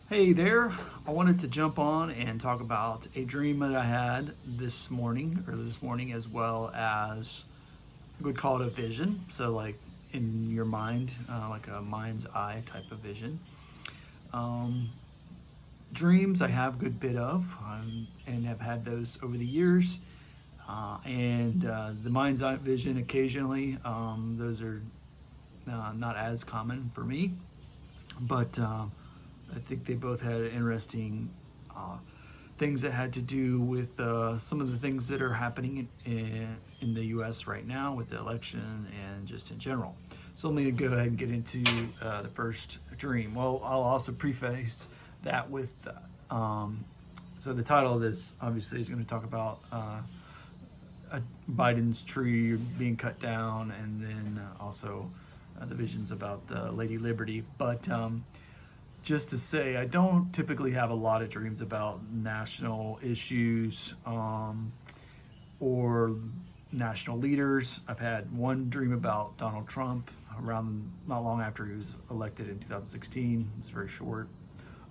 Hey there. I wanted to jump on and talk about a dream that I had this morning, as well as I would call it a vision. So, like in your mind, like a mind's eye type of vision. Um, Dreams I have a good bit of, and have had those over the years. And the mind's eye vision occasionally, those are not as common for me, but I think they both had interesting uh, things that had to do with some of the things that are happening in the U.S. right now with the election and just in general. So let me go ahead and get into the first dream. Well, I'll also preface that with so the title of this obviously is going to talk about Biden's tree being cut down, and then also the visions about Lady Liberty. But just to say, I don't typically have a lot of dreams about national issues or national leaders. I've had one dream about Donald Trump around not long after he was elected in 2016. It's very short.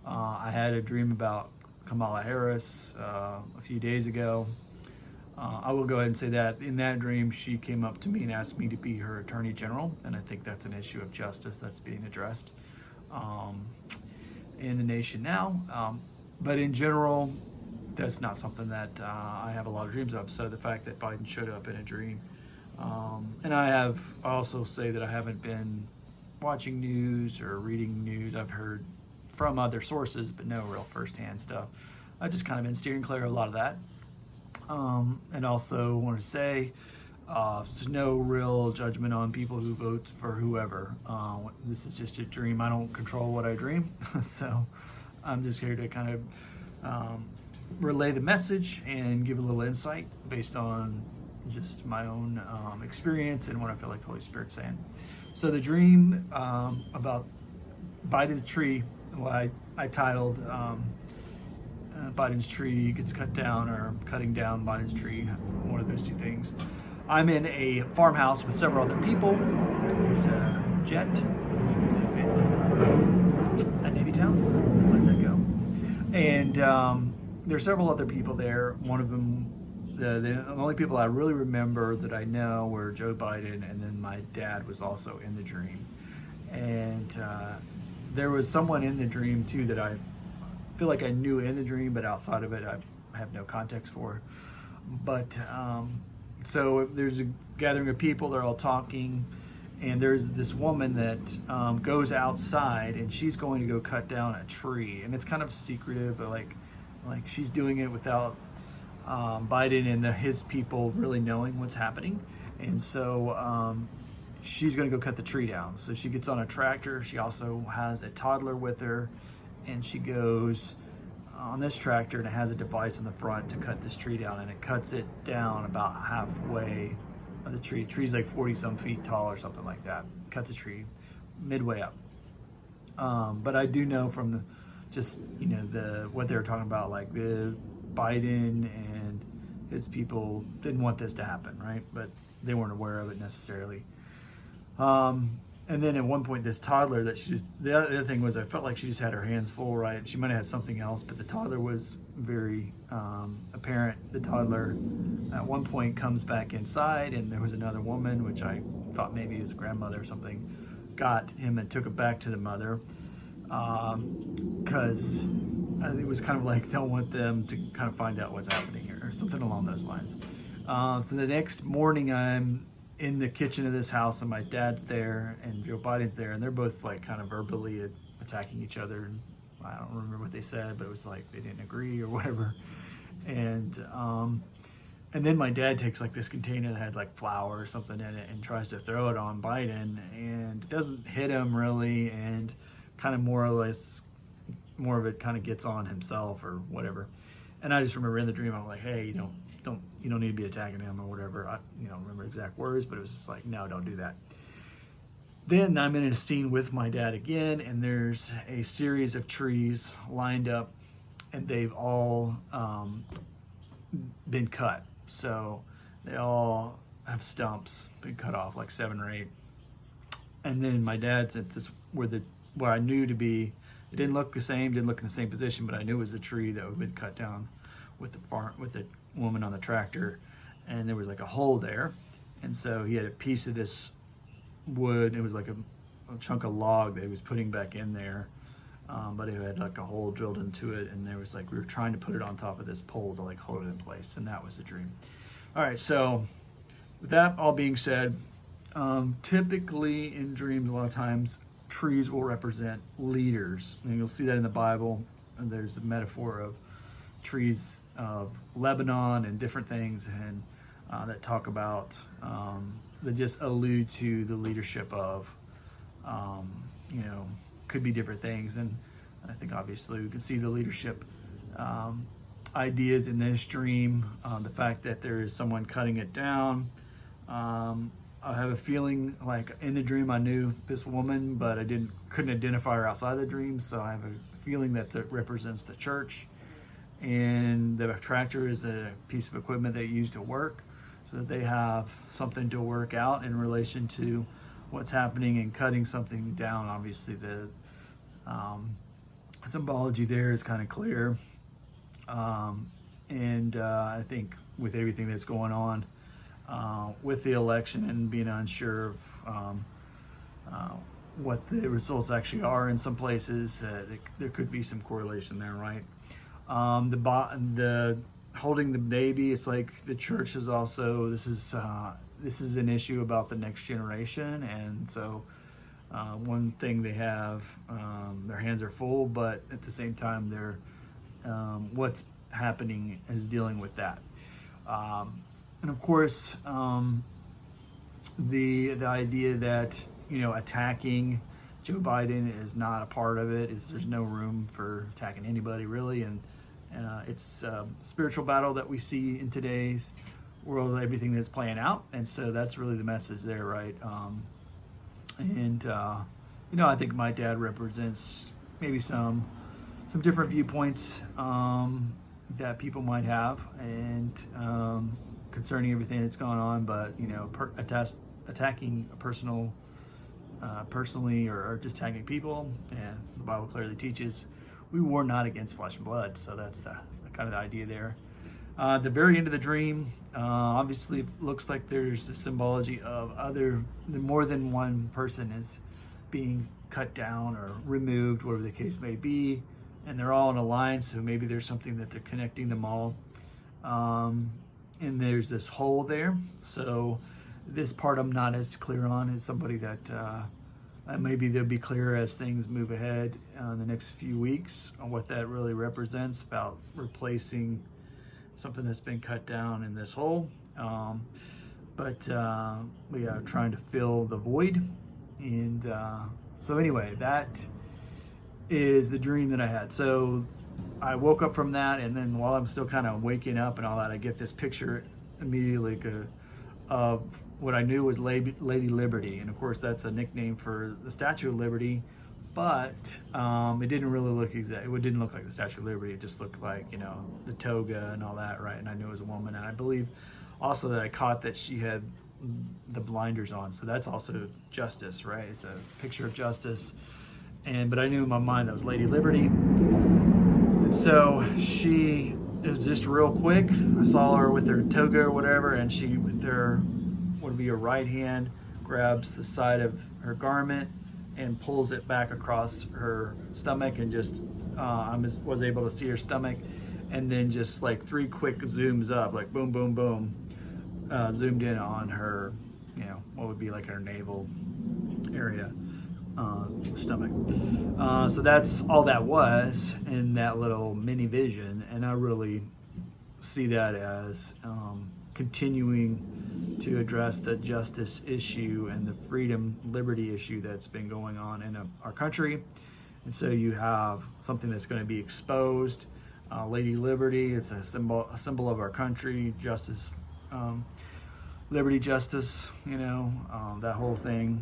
I had a dream about Kamala Harris a few days ago. I will go ahead and say that in that dream, she came up to me and asked me to be her attorney general, and I think that's an issue of justice that's being addressed in the nation now. But in general, that's not something that I have a lot of dreams of. So the fact that Biden showed up in a dream, and I also say that I haven't been watching news or reading news. I've heard from other sources, but no real firsthand stuff. I've just kind of been steering clear of a lot of that. And also want to say there's no real judgment on people who vote for whoever. This is just a dream. I don't control what I dream. So I'm just here to kind of relay the message and give a little insight based on just my own experience and what I feel like the Holy Spirit's saying. So the dream about Biden's tree, what I titled Biden's tree gets cut down, or cutting down Biden's tree, one of those two things. I'm in a farmhouse with several other people. There's a jet. At Navytown. Let that go. And there are several other people there. One of them, the only people I really remember that I know were Joe Biden, and then my dad was also in the dream. And there was someone in the dream too that I feel like I knew in the dream, but outside of it, I have no context for. But so there's a gathering of people, they're all talking, and there's this woman that goes outside, and she's going to go cut down a tree, and it's kind of secretive, like she's doing it without Biden and his people really knowing what's happening. And so she's going to go cut the tree down. So she gets on a tractor. She also has a toddler with her, and she goes on this tractor, and it has a device in the front to cut this tree down, and it cuts it down about halfway of the tree. The tree's like 40 some feet tall or something like that. Cuts a tree midway up. But I do know from what they were talking about, like the Biden and his people didn't want this to happen, right? But they weren't aware of it necessarily. And then at one point, this toddler the other thing was, I felt like she just had her hands full, right? She might have had something else, but the toddler was very apparent. The toddler at one point comes back inside, and there was another woman, which I thought maybe his grandmother or something, got him and took it back to the mother. Because it was kind of like, don't want them to kind of find out what's happening here, or something along those lines. So the next morning, I'm in the kitchen of this house, and my dad's there and Joe Biden's there, and they're both like kind of verbally attacking each other. And I don't remember what they said, but it was like they didn't agree or whatever. And then my dad takes like this container that had like flour or something in it and tries to throw it on Biden, and it doesn't hit him really, and kind of more or less, more of it kind of gets on himself or whatever. And I just remember in the dream, I'm like, hey, you don't need to be attacking him or whatever. I don't remember exact words, but it was just like, no, don't do that. Then I'm in a scene with my dad again, and there's a series of trees lined up, and they've all been cut. So they all have stumps been cut off, like 7 or 8. And then my dad's at this where I knew to be It didn't look the same, didn't look in the same position, but I knew it was a tree that had been cut down with the woman on the tractor, and there was like a hole there. And so he had a piece of this wood. It was like a chunk of log that he was putting back in there, but it had like a hole drilled into it, and there was like, we were trying to put it on top of this pole to like hold it in place, and that was the dream. All right, so with that all being said, typically in dreams, a lot of times trees will represent leaders, and you'll see that in the Bible. And there's a metaphor of trees of Lebanon and different things, and that talk about that just allude to the leadership of, could be different things. And I think obviously we can see the leadership ideas in this dream. The fact that there is someone cutting it down. I have a feeling like in the dream I knew this woman, but I couldn't identify her outside the dream. So I have a feeling that represents the church, and the tractor is a piece of equipment they use to work, so that they have something to work out in relation to what's happening and cutting something down. Obviously the symbology there is kind of clear. I think with everything that's going on with the election and being unsure of what the results actually are in some places, there could be some correlation there, right? The holding the baby, it's like the church is also, this is an issue about the next generation, and so one thing they have, their hands are full, but at the same time they're what's happening is dealing with that. And of course, the idea that, attacking Joe Biden is not a part of it. There's no room for attacking anybody really, and it's a spiritual battle that we see in today's world, everything that's playing out, and so that's really the message there, right? I think my dad represents maybe some different viewpoints that people might have, and concerning everything that's gone on, but attacking a personally or just attacking people, and the Bible clearly teaches we war not against flesh and blood. So that's the kind of the idea there. The very end of the dream, obviously it looks like there's the symbology of more than one person is being cut down or removed, whatever the case may be, and they're all in a line, so maybe there's something that they're connecting them all. And there's this hole there, so this part I'm not as clear on as somebody that maybe they'll be clear as things move ahead in the next few weeks on what that really represents about replacing something that's been cut down in this hole. But we are trying to fill the void. And so anyway, that is the dream that I had. So I woke up from that, and then while I'm still kind of waking up and all that, I get this picture immediately of what I knew was Lady Liberty. And of course that's a nickname for the Statue of Liberty, but it didn't really look it didn't look like the Statue of Liberty. It just looked like, the toga and all that, right? And I knew it was a woman, and I believe also that I caught that she had the blinders on, so that's also justice, right? It's a picture of justice. But I knew in my mind that was Lady Liberty. And so it was just real quick. I saw her with her toga or whatever, and she, with her, would be her right hand, grabs the side of her garment and pulls it back across her stomach, and just, I was able to see her stomach, and then just like 3 quick zooms up, like boom, boom, boom, zoomed in on her, what would be like her navel area. Stomach. So that's all that was in that little mini vision, and I really see that as continuing to address the justice issue and the freedom, liberty issue that's been going on in our country. And so you have something that's going to be exposed. Lady Liberty is a symbol of our country, justice, liberty, justice, that whole thing.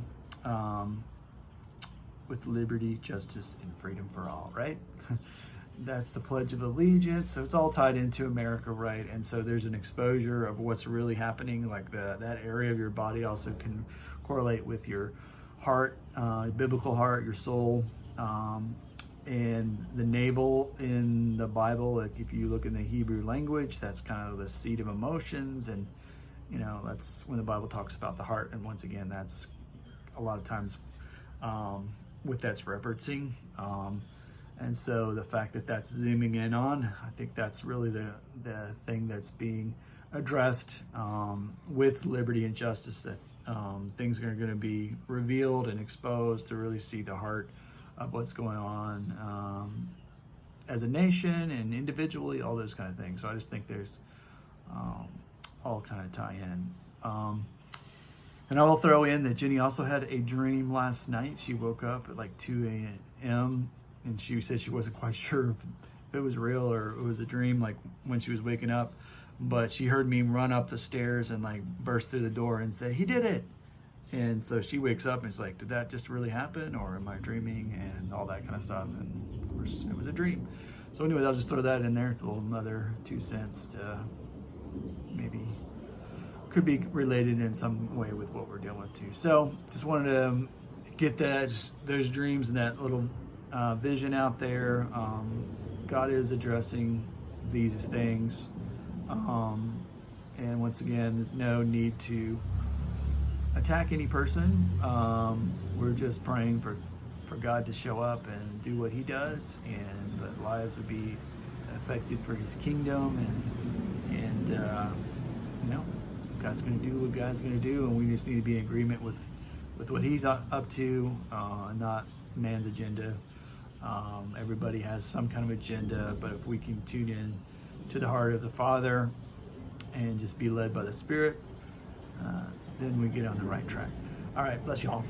With liberty, justice, and freedom for all, right? That's the Pledge of Allegiance. So it's all tied into America, right? And so there's an exposure of what's really happening. Like that area of your body also can correlate with your heart, biblical heart, your soul. and the navel in the Bible, like if you look in the Hebrew language, that's kind of the seat of emotions. And, that's when the Bible talks about the heart. And once again, that's a lot of times what that's referencing. And so the fact that that's zooming in on, I think that's really the thing that's being addressed with liberty and justice, that things are going to be revealed and exposed to really see the heart of what's going on as a nation and individually, all those kind of things. So I just think there's all kind of tie in. And I will throw in that Jenny also had a dream last night. She woke up at like 2 a.m. and she said she wasn't quite sure if it was real or it was a dream, like when she was waking up. But she heard me run up the stairs and like burst through the door and say, "He did it." And so she wakes up and it's like, did that just really happen, or am I dreaming, and all that kind of stuff. And of course it was a dream. So anyway, I'll just throw that in there, a little another 2 cents to maybe could be related in some way with what we're dealing with too. So just wanted to get that, just those dreams and that little vision out there. God is addressing these things. And once again, there's no need to attack any person. We're just praying for God to show up and do what he does, and that lives would be affected for his kingdom. And God's going to do what God's going to do, and we just need to be in agreement with what he's up to, not man's agenda. Everybody has some kind of agenda, but if we can tune in to the heart of the Father and just be led by the Spirit, then we get on the right track. All right, bless you all.